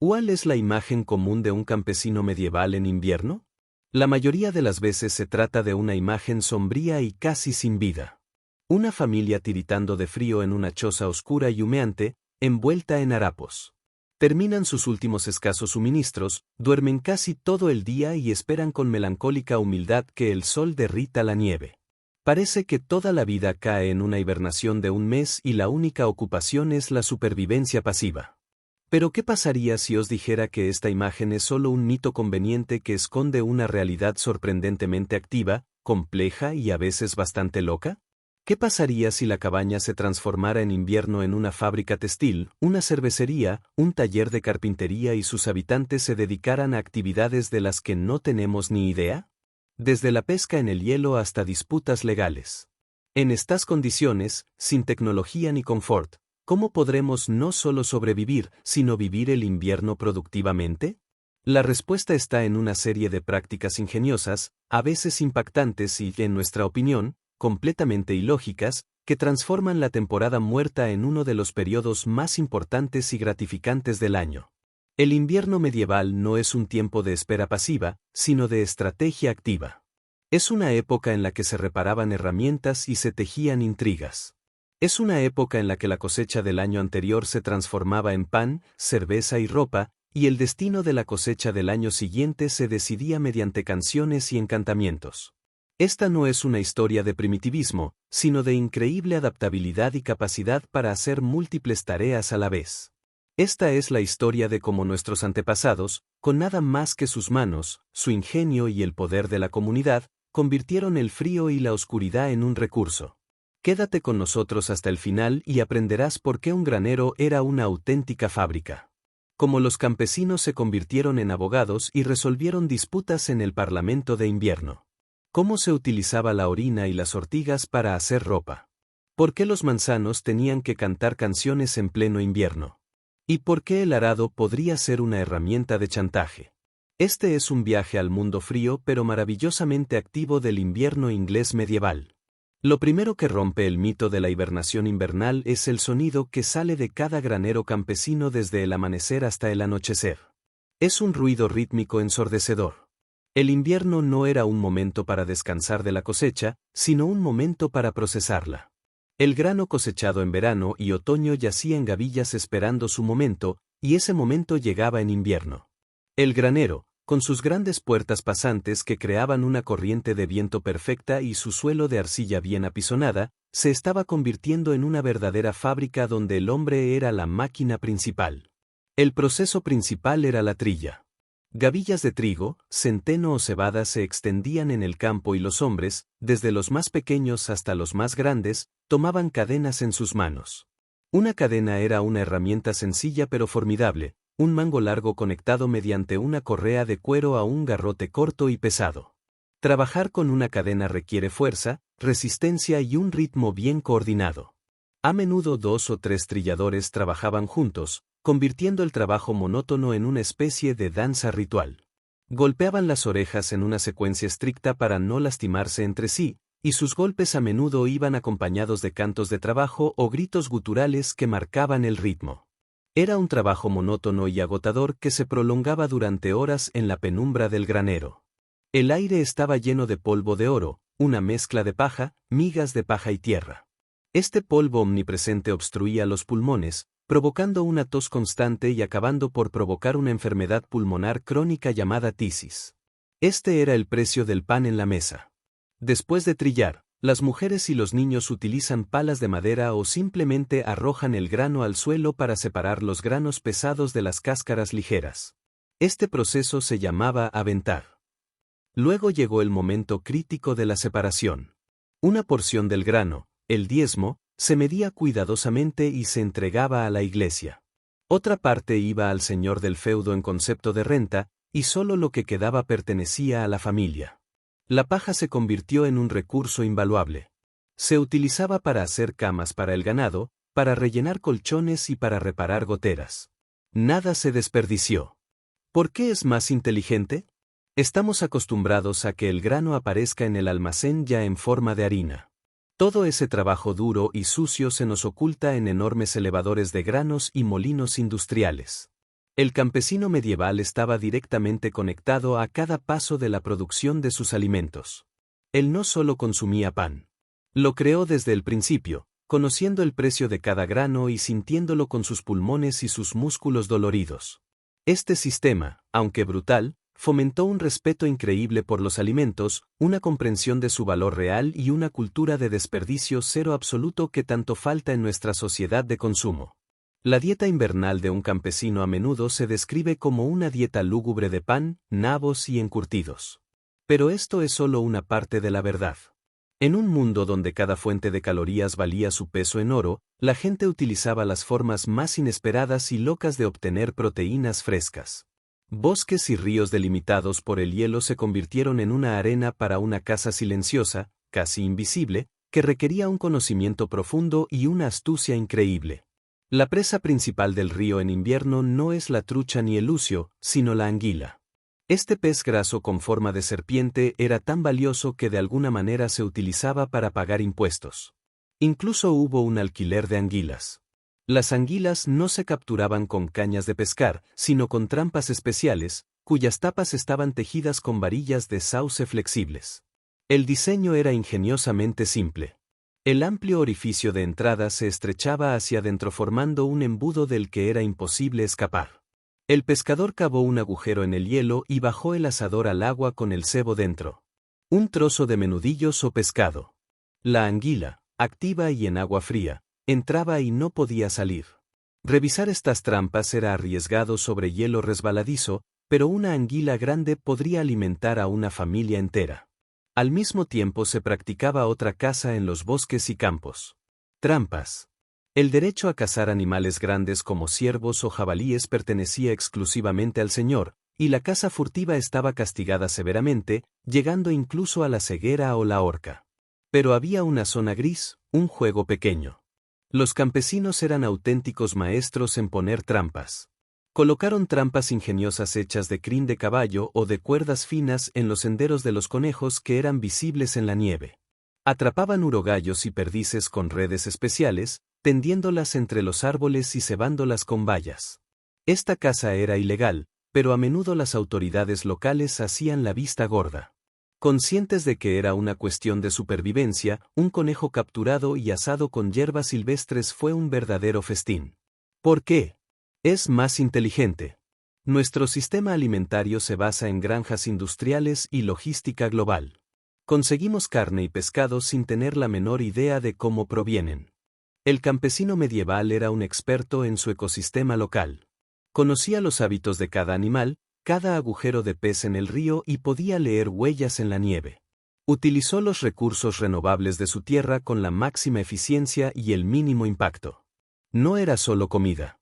¿Cuál es la imagen común de un campesino medieval en invierno? La mayoría de las veces se trata de una imagen sombría y casi sin vida. Una familia tiritando de frío en una choza oscura y humeante, envuelta en harapos. Terminan sus últimos escasos suministros, duermen casi todo el día y esperan con melancólica humildad que el sol derrita la nieve. Parece que toda la vida cae en una hibernación de un mes y la única ocupación es la supervivencia pasiva. Pero ¿qué pasaría si os dijera que esta imagen es solo un mito conveniente que esconde una realidad sorprendentemente activa, compleja y a veces bastante loca? ¿Qué pasaría si la cabaña se transformara en invierno en una fábrica textil, una cervecería, un taller de carpintería y sus habitantes se dedicaran a actividades de las que no tenemos ni idea? Desde la pesca en el hielo hasta disputas legales. En estas condiciones, sin tecnología ni confort, ¿cómo podremos no solo sobrevivir, sino vivir el invierno productivamente? La respuesta está en una serie de prácticas ingeniosas, a veces impactantes y, en nuestra opinión, completamente ilógicas, que transforman la temporada muerta en uno de los periodos más importantes y gratificantes del año. El invierno medieval no es un tiempo de espera pasiva, sino de estrategia activa. Es una época en la que se reparaban herramientas y se tejían intrigas. Es una época en la que la cosecha del año anterior se transformaba en pan, cerveza y ropa, y el destino de la cosecha del año siguiente se decidía mediante canciones y encantamientos. Esta no es una historia de primitivismo, sino de increíble adaptabilidad y capacidad para hacer múltiples tareas a la vez. Esta es la historia de cómo nuestros antepasados, con nada más que sus manos, su ingenio y el poder de la comunidad, convirtieron el frío y la oscuridad en un recurso. Quédate con nosotros hasta el final y aprenderás por qué un granero era una auténtica fábrica. Cómo los campesinos se convirtieron en abogados y resolvieron disputas en el Parlamento de invierno. Cómo se utilizaba la orina y las ortigas para hacer ropa. ¿Por qué los manzanos tenían que cantar canciones en pleno invierno? ¿Y por qué el arado podría ser una herramienta de chantaje? Este es un viaje al mundo frío pero maravillosamente activo del invierno inglés medieval. Lo primero que rompe el mito de la hibernación invernal es el sonido que sale de cada granero campesino desde el amanecer hasta el anochecer. Es un ruido rítmico ensordecedor. El invierno no era un momento para descansar de la cosecha, sino un momento para procesarla. El grano cosechado en verano y otoño yacía en gavillas esperando su momento, y ese momento llegaba en invierno. El granero, con sus grandes puertas pasantes que creaban una corriente de viento perfecta y su suelo de arcilla bien apisonada, se estaba convirtiendo en una verdadera fábrica donde el hombre era la máquina principal. El proceso principal era la trilla. Gavillas de trigo, centeno o cebada se extendían en el campo y los hombres, desde los más pequeños hasta los más grandes, tomaban cadenas en sus manos. Una cadena era una herramienta sencilla pero formidable, un mango largo conectado mediante una correa de cuero a un garrote corto y pesado. Trabajar con una cadena requiere fuerza, resistencia y un ritmo bien coordinado. A menudo 2 o 3 trilladores trabajaban juntos, convirtiendo el trabajo monótono en una especie de danza ritual. Golpeaban las orejas en una secuencia estricta para no lastimarse entre sí, y sus golpes a menudo iban acompañados de cantos de trabajo o gritos guturales que marcaban el ritmo. Era un trabajo monótono y agotador que se prolongaba durante horas en la penumbra del granero. El aire estaba lleno de polvo de oro, una mezcla de paja, migas de paja y tierra. Este polvo omnipresente obstruía los pulmones, provocando una tos constante y acabando por provocar una enfermedad pulmonar crónica llamada tisis. Este era el precio del pan en la mesa. Después de trillar, las mujeres y los niños utilizan palas de madera o simplemente arrojan el grano al suelo para separar los granos pesados de las cáscaras ligeras. Este proceso se llamaba aventar. Luego llegó el momento crítico de la separación. Una porción del grano, el diezmo, se medía cuidadosamente y se entregaba a la iglesia. Otra parte iba al señor del feudo en concepto de renta, y solo lo que quedaba pertenecía a la familia. La paja se convirtió en un recurso invaluable. Se utilizaba para hacer camas para el ganado, para rellenar colchones y para reparar goteras. Nada se desperdició. ¿Por qué es más inteligente? Estamos acostumbrados a que el grano aparezca en el almacén ya en forma de harina. Todo ese trabajo duro y sucio se nos oculta en enormes elevadores de granos y molinos industriales. El campesino medieval estaba directamente conectado a cada paso de la producción de sus alimentos. Él no solo consumía pan. Lo creó desde el principio, conociendo el precio de cada grano y sintiéndolo con sus pulmones y sus músculos doloridos. Este sistema, aunque brutal, fomentó un respeto increíble por los alimentos, una comprensión de su valor real y una cultura de desperdicio cero absoluto que tanto falta en nuestra sociedad de consumo. La dieta invernal de un campesino a menudo se describe como una dieta lúgubre de pan, nabos y encurtidos. Pero esto es solo una parte de la verdad. En un mundo donde cada fuente de calorías valía su peso en oro, la gente utilizaba las formas más inesperadas y locas de obtener proteínas frescas. Bosques y ríos delimitados por el hielo se convirtieron en una arena para una caza silenciosa, casi invisible, que requería un conocimiento profundo y una astucia increíble. La presa principal del río en invierno no es la trucha ni el lucio, sino la anguila. Este pez graso con forma de serpiente era tan valioso que de alguna manera se utilizaba para pagar impuestos. Incluso hubo un alquiler de anguilas. Las anguilas no se capturaban con cañas de pescar, sino con trampas especiales, cuyas tapas estaban tejidas con varillas de sauce flexibles. El diseño era ingeniosamente simple. El amplio orificio de entrada se estrechaba hacia adentro formando un embudo del que era imposible escapar. El pescador cavó un agujero en el hielo y bajó el asador al agua con el cebo dentro. Un trozo de menudillos o pescado. La anguila, activa y en agua fría, entraba y no podía salir. Revisar estas trampas era arriesgado sobre hielo resbaladizo, pero una anguila grande podría alimentar a una familia entera. Al mismo tiempo se practicaba otra caza en los bosques y campos. Trampas. El derecho a cazar animales grandes como ciervos o jabalíes pertenecía exclusivamente al señor, y la caza furtiva estaba castigada severamente, llegando incluso a la ceguera o la horca. Pero había una zona gris, un juego pequeño. Los campesinos eran auténticos maestros en poner trampas. Colocaron trampas ingeniosas hechas de crin de caballo o de cuerdas finas en los senderos de los conejos que eran visibles en la nieve. Atrapaban urogallos y perdices con redes especiales, tendiéndolas entre los árboles y cebándolas con vallas. Esta caza era ilegal, pero a menudo las autoridades locales hacían la vista gorda. Conscientes de que era una cuestión de supervivencia, un conejo capturado y asado con hierbas silvestres fue un verdadero festín. ¿Por qué? Es más inteligente. Nuestro sistema alimentario se basa en granjas industriales y logística global. Conseguimos carne y pescado sin tener la menor idea de cómo provienen. El campesino medieval era un experto en su ecosistema local. Conocía los hábitos de cada animal, cada agujero de pez en el río y podía leer huellas en la nieve. Utilizó los recursos renovables de su tierra con la máxima eficiencia y el mínimo impacto. No era solo comida.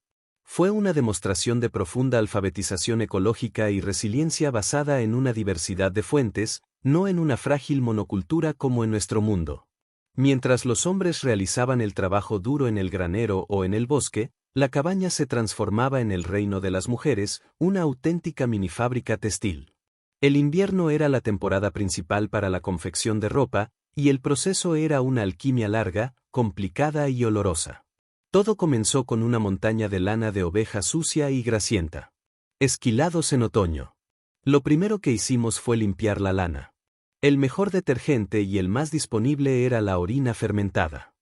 Fue una demostración de profunda alfabetización ecológica y resiliencia basada en una diversidad de fuentes, no en una frágil monocultura como en nuestro mundo. Mientras los hombres realizaban el trabajo duro en el granero o en el bosque, la cabaña se transformaba en el reino de las mujeres, una auténtica minifábrica textil. El invierno era la temporada principal para la confección de ropa, y el proceso era una alquimia larga, complicada y olorosa. Todo comenzó con una montaña de lana de oveja sucia y grasienta. Esquilados en otoño. Lo primero que hicimos fue limpiar la lana. El mejor detergente y el más disponible era la orina fermentada.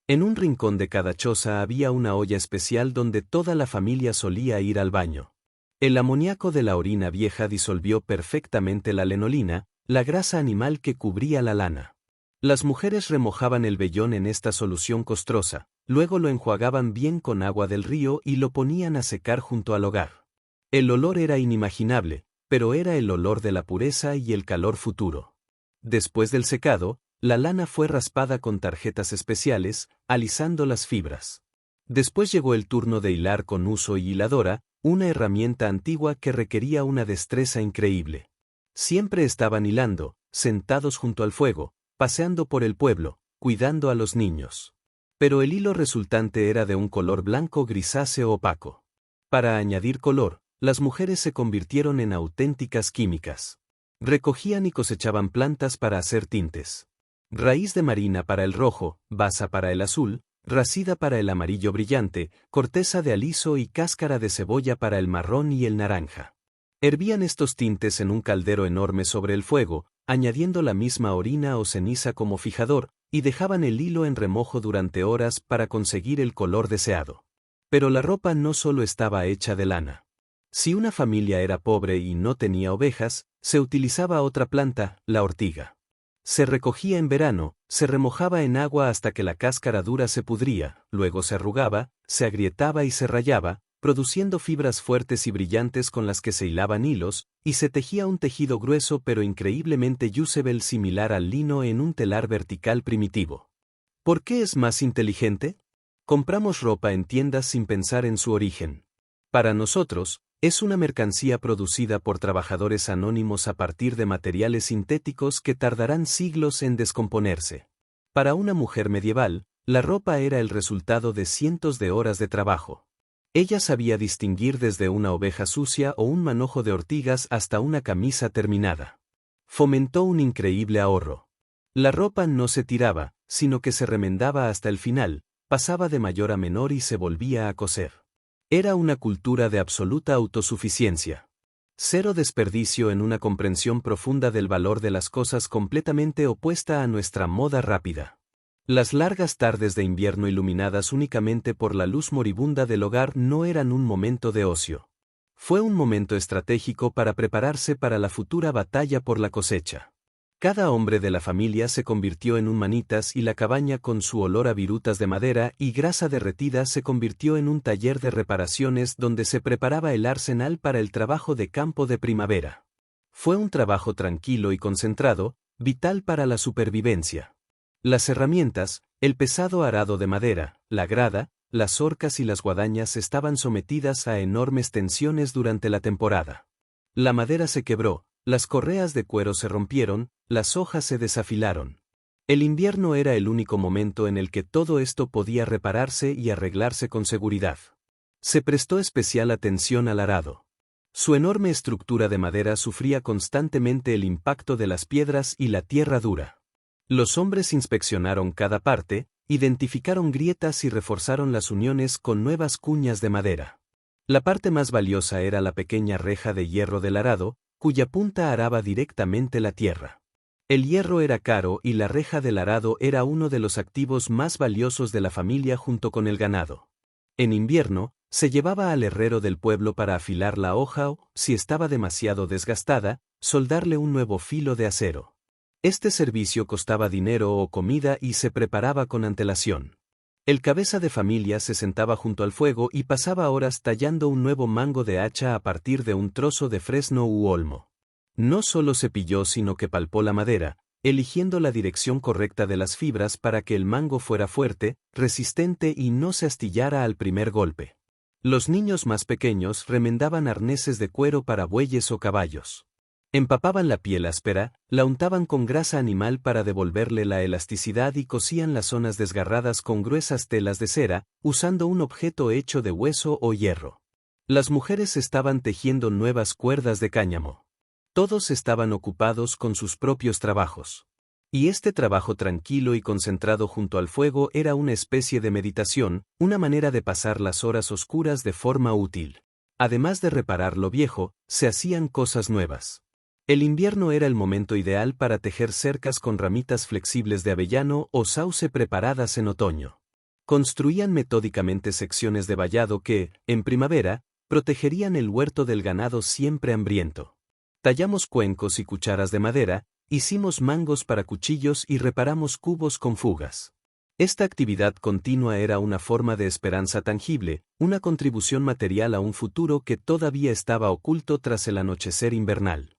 En un rincón de cada choza había una olla especial donde toda la familia solía ir al baño. El amoníaco de la orina vieja disolvió perfectamente la lenolina, la grasa animal que cubría la lana. Las mujeres remojaban el vellón en esta solución costrosa, luego lo enjuagaban bien con agua del río y lo ponían a secar junto al hogar. El olor era inimaginable, pero era el olor de la pureza y el calor futuro. Después del secado, la lana fue raspada con tarjetas especiales, alisando las fibras. Después llegó el turno de hilar con huso y hiladora, una herramienta antigua que requería una destreza increíble. Siempre estaban hilando, sentados junto al fuego, paseando por el pueblo, cuidando a los niños. Pero el hilo resultante era de un color blanco grisáceo opaco. Para añadir color, las mujeres se convirtieron en auténticas químicas. Recogían y cosechaban plantas para hacer tintes. Raíz de marina para el rojo, basa para el azul, racida para el amarillo brillante, corteza de aliso y cáscara de cebolla para el marrón y el naranja. Hervían estos tintes en un caldero enorme sobre el fuego, añadiendo la misma orina o ceniza como fijador, y dejaban el hilo en remojo durante horas para conseguir el color deseado. Pero la ropa no solo estaba hecha de lana. Si una familia era pobre y no tenía ovejas, se utilizaba otra planta, la ortiga. Se recogía en verano, se remojaba en agua hasta que la cáscara dura se pudría, luego se arrugaba, se agrietaba y se rayaba, produciendo fibras fuertes y brillantes con las que se hilaban hilos, y se tejía un tejido grueso pero increíblemente usable similar al lino en un telar vertical primitivo. ¿Por qué es más inteligente? Compramos ropa en tiendas sin pensar en su origen. Para nosotros, es una mercancía producida por trabajadores anónimos a partir de materiales sintéticos que tardarán siglos en descomponerse. Para una mujer medieval, la ropa era el resultado de cientos de horas de trabajo. Ella sabía distinguir desde una oveja sucia o un manojo de ortigas hasta una camisa terminada. Fomentó un increíble ahorro. La ropa no se tiraba, sino que se remendaba hasta el final, pasaba de mayor a menor y se volvía a coser. Era una cultura de absoluta autosuficiencia. Cero desperdicio en una comprensión profunda del valor de las cosas completamente opuesta a nuestra moda rápida. Las largas tardes de invierno iluminadas únicamente por la luz moribunda del hogar no eran un momento de ocio. Fue un momento estratégico para prepararse para la futura batalla por la cosecha. Cada hombre de la familia se convirtió en un manitas y la cabaña con su olor a virutas de madera y grasa derretida se convirtió en un taller de reparaciones donde se preparaba el arsenal para el trabajo de campo de primavera. Fue un trabajo tranquilo y concentrado, vital para la supervivencia. Las herramientas, el pesado arado de madera, la grada, las horcas y las guadañas estaban sometidas a enormes tensiones durante la temporada. La madera se quebró, las correas de cuero se rompieron, las hojas se desafilaron. El invierno era el único momento en el que todo esto podía repararse y arreglarse con seguridad. Se prestó especial atención al arado. Su enorme estructura de madera sufría constantemente el impacto de las piedras y la tierra dura. Los hombres inspeccionaron cada parte, identificaron grietas y reforzaron las uniones con nuevas cuñas de madera. La parte más valiosa era la pequeña reja de hierro del arado, cuya punta araba directamente la tierra. El hierro era caro y la reja del arado era uno de los activos más valiosos de la familia junto con el ganado. En invierno, se llevaba al herrero del pueblo para afilar la hoja o, si estaba demasiado desgastada, soldarle un nuevo filo de acero. Este servicio costaba dinero o comida y se preparaba con antelación. El cabeza de familia se sentaba junto al fuego y pasaba horas tallando un nuevo mango de hacha a partir de un trozo de fresno u olmo. No solo cepilló sino que palpó la madera, eligiendo la dirección correcta de las fibras para que el mango fuera fuerte, resistente y no se astillara al primer golpe. Los niños más pequeños remendaban arneses de cuero para bueyes o caballos. Empapaban la piel áspera, la untaban con grasa animal para devolverle la elasticidad y cosían las zonas desgarradas con gruesas telas de cera, usando un objeto hecho de hueso o hierro. Las mujeres estaban tejiendo nuevas cuerdas de cáñamo. Todos estaban ocupados con sus propios trabajos. Y este trabajo tranquilo y concentrado junto al fuego era una especie de meditación, una manera de pasar las horas oscuras de forma útil. Además de reparar lo viejo, se hacían cosas nuevas. El invierno era el momento ideal para tejer cercas con ramitas flexibles de avellano o sauce preparadas en otoño. Construían metódicamente secciones de vallado que, en primavera, protegerían el huerto del ganado siempre hambriento. Tallamos cuencos y cucharas de madera, hicimos mangos para cuchillos y reparamos cubos con fugas. Esta actividad continua era una forma de esperanza tangible, una contribución material a un futuro que todavía estaba oculto tras el anochecer invernal.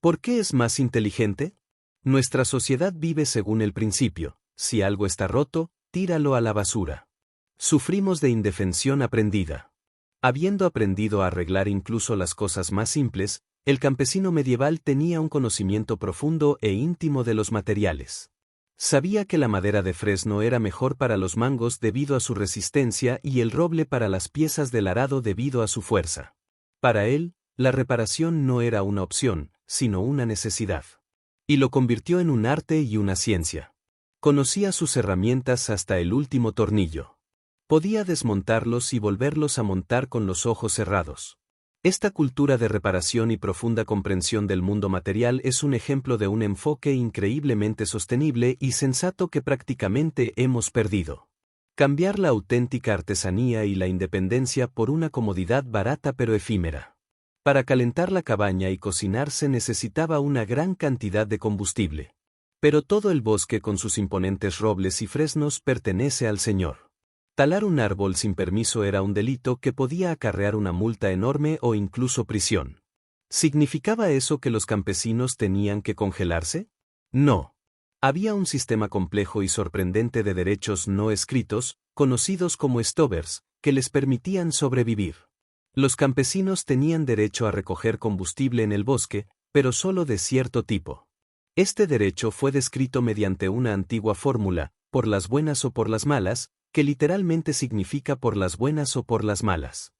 ¿Por qué es más inteligente? Nuestra sociedad vive según el principio: si algo está roto, tíralo a la basura. Sufrimos de indefensión aprendida. Habiendo aprendido a arreglar incluso las cosas más simples, el campesino medieval tenía un conocimiento profundo e íntimo de los materiales. Sabía que la madera de fresno era mejor para los mangos debido a su resistencia y el roble para las piezas del arado debido a su fuerza. Para él, la reparación no era una opción, sino una necesidad. Y lo convirtió en un arte y una ciencia. Conocía sus herramientas hasta el último tornillo. Podía desmontarlos y volverlos a montar con los ojos cerrados. Esta cultura de reparación y profunda comprensión del mundo material es un ejemplo de un enfoque increíblemente sostenible y sensato que prácticamente hemos perdido. Cambiar la auténtica artesanía y la independencia por una comodidad barata pero efímera. Para calentar la cabaña y cocinar se necesitaba una gran cantidad de combustible. Pero todo el bosque con sus imponentes robles y fresnos pertenece al Señor. Talar un árbol sin permiso era un delito que podía acarrear una multa enorme o incluso prisión. ¿Significaba eso que los campesinos tenían que congelarse? No. Había un sistema complejo y sorprendente de derechos no escritos, conocidos como stovers, que les permitían sobrevivir. Los campesinos tenían derecho a recoger combustible en el bosque, pero solo de cierto tipo. Este derecho fue descrito mediante una antigua fórmula, por las buenas o por las malas, que literalmente significa por las buenas o por las malas.